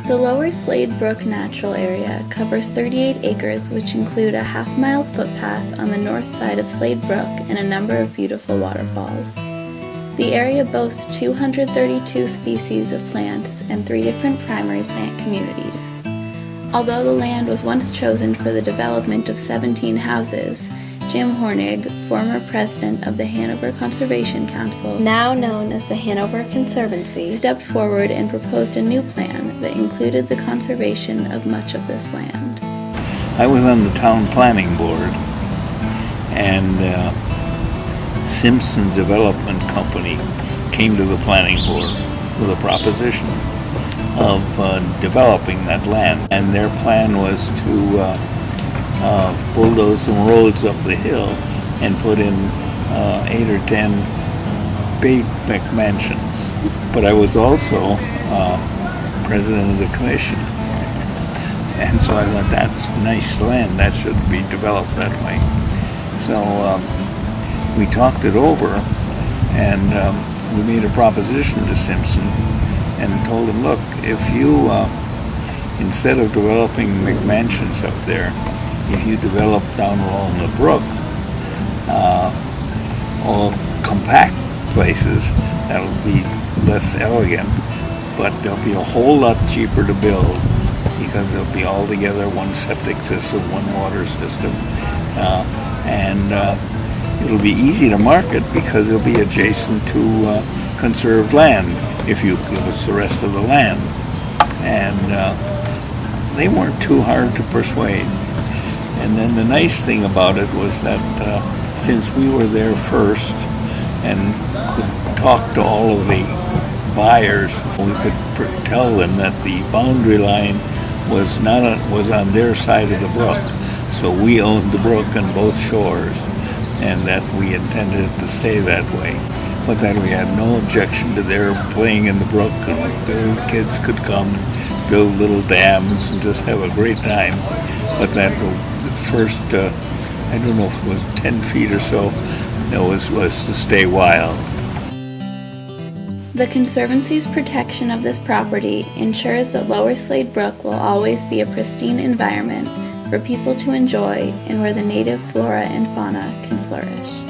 The Lower Slade Brook Natural Area covers 38 acres, which include a half-mile footpath on the north side of Slade Brook and a number of beautiful waterfalls. The area boasts 232 species of plants and 3 different primary plant communities. Although the land was once chosen for the development of 17 houses, Jim Hornig, former president of the Hanover Conservation Council, now known as the Hanover Conservancy, stepped forward and proposed a new plan that included the conservation of much of this land. I was on the town planning board, and Simpson Development Company came to the planning board with a proposition of developing that land, and their plan was to bulldoze some roads up the hill and put in 8 or 10 big McMansions. But I was also president of the commission, and so I thought, that's nice land, that should be developed that way. So we talked it over, and we made a proposition to Simpson and told him, look, if you instead of developing McMansions up there, if you develop down along the brook, all compact places, that'll be less elegant, but they'll be a whole lot cheaper to build because they'll be all together, one septic system, one water system, and it'll be easy to market because it'll be adjacent to conserved land if you give us the rest of the land. And they weren't too hard to persuade. And then the nice thing about it was that since we were there first and could talk to all of the buyers, we could tell them that the boundary line was on their side of the brook. So we owned the brook on both shores, and that we intended it to stay that way. But that we had no objection to their playing in the brook, and the kids could come and build little dams and just have a great time. But that the first, I don't know if it was 10 feet or so, was to stay wild. The Conservancy's protection of this property ensures that Lower Slade Brook will always be a pristine environment for people to enjoy and where the native flora and fauna can flourish.